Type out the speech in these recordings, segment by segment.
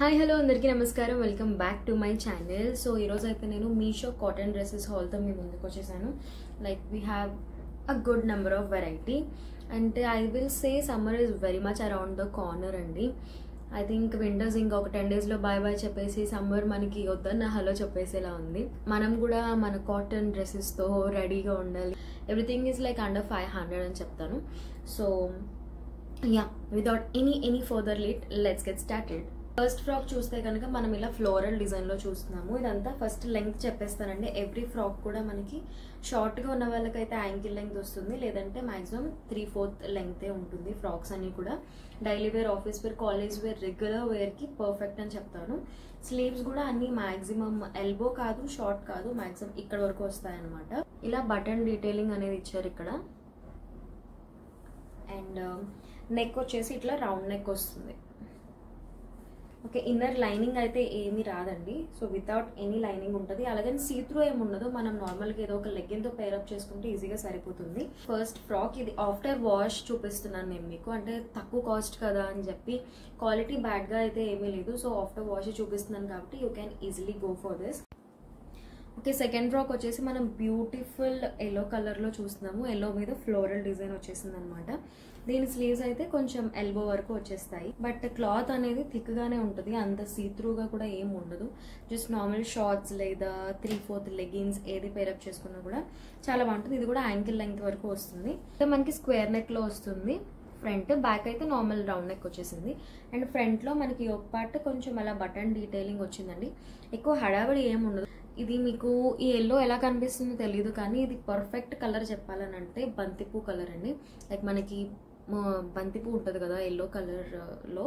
Hi hello అందరికీ నమస్కారం welcome back to my channel. So ఈరోజు అయితే నేను మీషో కాటన్ డ్రెస్సెస్ హాల్తో మీ ముందుకు వచ్చేసాను. Like we have a good number of variety అంటే I will say summer is very much around the corner అండి. ఐ థింక్ వింటర్స్ ఇంకా ఒక 10 daysలో బాయ్ బాయ్ చెప్పేసి సమ్మర్ మనకి వద్దన్న హలో చెప్పేసేలా ఉంది. మనం కూడా మన కాటన్ డ్రెస్సెస్తో రెడీగా ఉండాలి. ఎవ్రీథింగ్ ఈజ్ లైక్ అండర్ 500 అని చెప్తాను. So yeah, without any further late let's get started. First frock చూస్తే కనుక మనం ఇలా ఫ్లోరల్ డిజైన్లో చూస్తున్నాము. ఇదంతా ఫస్ట్ లెంగ్త్ చెప్పేస్తానండి. ఎవ్రీ ఫ్రాక్ కూడా మనకి షార్ట్గా ఉన్న వాళ్ళకైతే యాంకిల్ లెంగ్త్ వస్తుంది, లేదంటే మ్యాక్సిమం 3/4 లెంగ్తే ఉంటుంది. ఫ్రాక్స్ అన్ని కూడా daily wear, office wear, college wear, regular వేర్కి పర్ఫెక్ట్ అని చెప్తాను. స్లీవ్స్ కూడా అన్ని మ్యాక్సిమం ఎల్బో కాదు, షార్ట్ కాదు, మ్యాక్సిమం ఇక్కడ వరకు వస్తాయన్నమాట. ఇలా బటన్ డీటెయిలింగ్ అనేది ఇచ్చారు ఇక్కడ. అండ్ నెక్ వచ్చేసి ఇట్లా రౌండ్ నెక్ వస్తుంది. ఓకే, ఇన్నర్ లైనింగ్ అయితే ఏమీ రాదండి. సో వితౌట్ ఎనీ లైనింగ్ ఉంటుంది. అలాగని సీత్రూ ఏమి ఉండదు. మనం నార్మల్గా ఏదో ఒక లెగ్గిన్తో పేరప్ చేసుకుంటే ఈజీగా సరిపోతుంది. ఫస్ట్ ఫ్రాక్ ఇది ఆఫ్టర్ వాష్ చూపిస్తున్నాను నేను మీకు, అంటే తక్కువ కాస్ట్ కదా అని చెప్పి. క్వాలిటీ బ్యాడ్గా అయితే ఏమీ లేదు. సో ఆఫ్టర్ వాష్ చూపిస్తున్నాను కాబట్టి you can easily go for this. Okay, second frock వచ్చేసి మనం బ్యూటిఫుల్ ఎల్లో కలర్లో చూస్తున్నాము. ఎల్లో మీద ఫ్లోరల్ డిజైన్ వచ్చేసింది అనమాట. దీని స్లీవ్స్ అయితే కొంచెం ఎల్బో వరకు వచ్చేస్తాయి, బట్ క్లాత్ అనేది థిక్గానే ఉంటుంది. అంత సీత్రూగా కూడా ఏం ఉండదు. జస్ట్ నార్మల్ షార్ట్స్ లేదా 3/4 లెగిన్స్ ఏది పేరప్ చేసుకున్నా కూడా చాలా బాగుంటుంది. ఇది కూడా యాంకిల్ లెంగ్త్ వరకు వస్తుంది. మనకి స్క్వేర్ నెక్లో వస్తుంది. ఫ్రంట్, బ్యాక్ అయితే నార్మల్ రౌండ్ నెక్ వచ్చేసింది. అండ్ ఫ్రంట్లో మనకి ఒక పార్ట్ కొంచెం అలా బటన్ డీటెయిలింగ్ వచ్చిందండి. ఎక్కువ హడావిడి ఏమి ఉండదు. ఇది మీకు ఈ ఎల్లో ఎలా కనిపిస్తుందో తెలియదు, కానీ ఇది పర్ఫెక్ట్ కలర్ చెప్పాలని అంటే బంతిపూ కలర్ అండి. లైక్ మనకి బంతిపూ ఉంటుంది కదా ఎల్లో కలర్లో,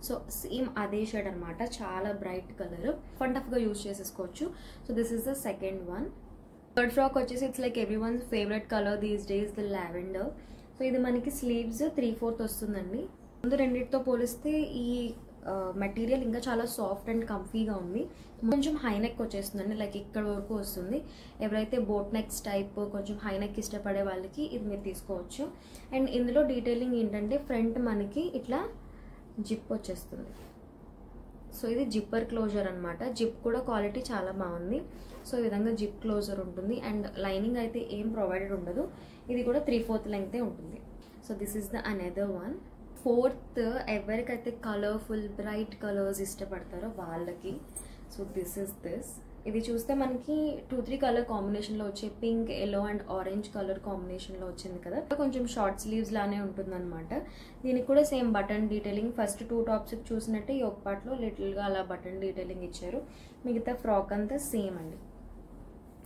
సో సేమ్ అదే షేడ్ అనమాట. చాలా బ్రైట్ కలర్, ఫంటఫ్గా యూజ్ చేసేసుకోవచ్చు. So this is the second one. Third frock వచ్చేసి it's like everyone's favourite colour these days, the lavender. So ఇది మనకి స్లీవ్స్ 3/4 వస్తుందండి. ముందు రెండింటితో పోలిస్తే ఈ మెటీరియల్ ఇంకా చాలా సాఫ్ట్ అండ్ కంఫీగా ఉంది. కొంచెం హై నెక్ వచ్చేస్తుందండి, లైక్ ఇక్కడ వరకు వస్తుంది. ఎవరైతే బోట్ నెక్స్ టైప్ కొంచెం హై నెక్ ఇష్టపడే వాళ్ళకి ఇది మీరు తీసుకోవచ్చు. అండ్ ఇందులో డీటెయిలింగ్ ఏంటంటే ఫ్రంట్ మనకి ఇట్లా జిప్ వచ్చేస్తుంది. సో ఇది జిప్పర్ క్లోజర్ అనమాట. జిప్ కూడా క్వాలిటీ చాలా బాగుంది. సో ఈ విధంగా జిప్ క్లోజర్ ఉంటుంది. అండ్ లైనింగ్ అయితే ఏం ప్రొవైడెడ్ ఉండదు. ఇది కూడా 3/4 లెంగ్తే ఉంటుంది. So this is the another one. Fourth, ఎవరికైతే కలర్ఫుల్ బ్రైట్ కలర్స్ ఇష్టపడతారో వాళ్ళకి. So this is this. ఇది చూస్తే మనకి 2-3 కలర్ కాంబినేషన్లో వచ్చే pink, yellow and orange colour కాంబినేషన్లో వచ్చింది కదా. కొంచెం షార్ట్ స్లీవ్స్ లానే ఉంటుంది అనమాట. దీనికి కూడా same button detailing. First 2 tops చూసినట్టే ఈ ఒక పార్ట్లో లిటిల్గా అలా బటన్ డీటెయిలింగ్ ఇచ్చారు. మిగతా ఫ్రాక్ అంతా సేమ్ అండి.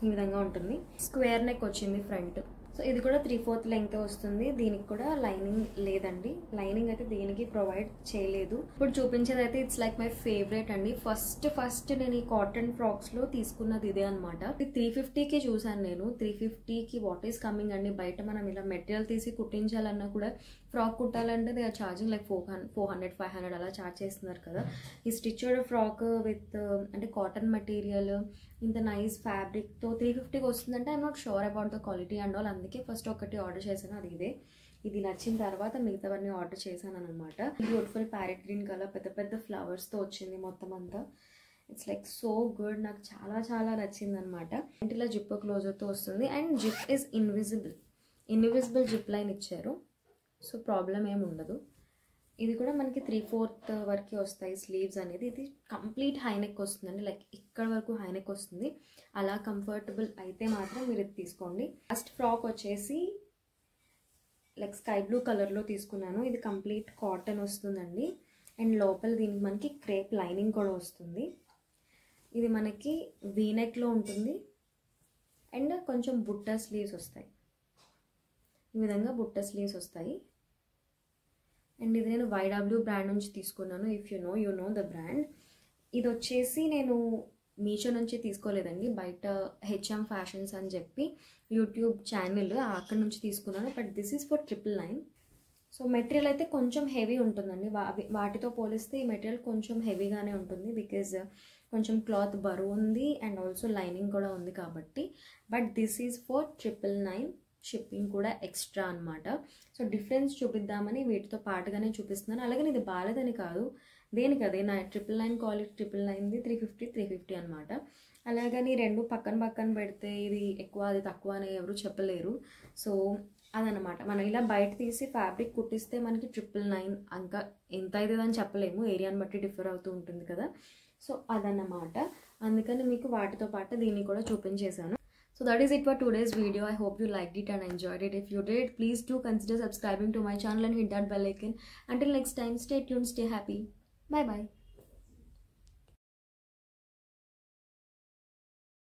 ఈ విధంగా ఉంటుంది. స్క్వేర్ నెక్ వచ్చింది ఫ్రంట్. సో ఇది కూడా 3/4 లెంగ్త్ వస్తుంది. దీనికి కూడా లైనింగ్ లేదండి. లైనింగ్ అయితే దేనికి ప్రొవైడ్ చేయలేదు. ఇప్పుడు చూపించేది అయితే ఇట్స్ లైక్ మై ఫేవరెట్ అండి. ఫస్ట్ నేను ఈ కాటన్ ఫ్రాక్స్లో తీసుకున్నది ఇదే అనమాట. 350కి చూసాను నేను. 350కి వాట్ ఈస్ కమింగ్ అండి. బయట మనం ఇలా మెటీరియల్ తీసి కుట్టించాలన్నా కూడా, ఫ్రాక్ కుట్టాలంటే దే ఆర్ ఛార్జింగ్ లైక్ 400-500 అలా ఛార్జ్ చేస్తున్నారు కదా. ఈ స్టిచ్డ్ ఫ్రాక్ విత్ అంటే కాటన్ మెటీరియల్ ఇంత నైస్ ఫ్యాబ్రిక్తో 350కి వస్తుందంటే I'm not sure about the quality and all. అందుకే ఫస్ట్ ఒకటి ఆర్డర్ చేశాను, అది ఇదే. ఇది నచ్చిన తర్వాత మిగతావన్నీ ఆర్డర్ చేశాను అనమాట. బ్యూటిఫుల్ ప్యారెట్ గ్రీన్ కలర్ పెద్ద పెద్ద ఫ్లవర్స్తో వచ్చింది మొత్తం అంతా. It's like so good. నాకు చాలా నచ్చింది అనమాట. ఇలా జిప్ క్లోజర్తో వస్తుంది. And zip is invisible zip line ఇచ్చారు. సో ప్రాబ్లం ఏమి ఉండదు. ఇది కూడా మనకి 3/4 వరకు వస్తాయి స్లీవ్స్ అనేది. ఇది కంప్లీట్ హై నెక్ వస్తుందండి, లైక్ ఇక్కడ వరకు హై నెక్ వస్తుంది. అలా కంఫర్టబుల్ అయితే మాత్రం మీరు ఇది తీసుకోండి. ఫస్ట్ ఫ్రాక్ వచ్చేసి లైక్ స్కై బ్లూ కలర్లో తీసుకున్నాను. ఇది కంప్లీట్ కాటన్ వస్తుందండి. అండ్ లోపల దీనికి మనకి క్రేప్ లైనింగ్ కూడా వస్తుంది. ఇది మనకి వీ నెక్లో ఉంటుంది. అండ్ కొంచెం బుట్ట స్లీవ్స్ వస్తాయి. ఈ విధంగా బుట్ట స్లీవ్స్ వస్తాయి. అండ్ ఇది నేను YW బ్రాండ్ నుంచి తీసుకున్నాను. If you know the brand. ఇది వచ్చేసి నేను మీషో నుంచి తీసుకోలేదండి. బయట HM ఫ్యాషన్స్ అని చెప్పి యూట్యూబ్ ఛానల్, అక్కడ నుంచి తీసుకున్నాను. But this is for 999. So material అయితే కొంచెం హెవీ ఉంటుందండి. వాటితో పోలిస్తే ఈ మెటీరియల్ కొంచెం హెవీగానే ఉంటుంది. బికాజ్ కొంచెం క్లాత్ బరువు ఉంది అండ్ ఆల్సో లైనింగ్ కూడా ఉంది కాబట్టి. But this is for 999. Shipping కూడా ఎక్స్ట్రా అనమాట. సో డిఫరెన్స్ చూపిద్దామని వీటితో పాటుగానే చూపిస్తున్నాను. అలాగే ఇది బాలేదని కాదు, దేనికి అదే నా 999 క్వాలిటీ 999ది 350 అనమాట. అలాగని రెండు పక్కన పక్కన పెడితే ఇది ఎక్కువ అది తక్కువ అని ఎవరు చెప్పలేరు. సో అదనమాట, మనం ఇలా బయట తీసి ఫ్యాబ్రిక్ కుట్టిస్తే మనకి 999 ఇంకా ఎంత అవుతుందని చెప్పలేము, ఏరియాని బట్టి డిఫర్ అవుతూ ఉంటుంది కదా. సో అదన్నమాట, అందుకని మీకు వాటితో పాటు దీన్ని కూడా చూపించేశాను. So that is it for today's video. I hope you liked it and enjoyed it. If you did, please do consider subscribing to my channel and hit that bell icon. Until next time, stay tuned, stay happy. Bye bye.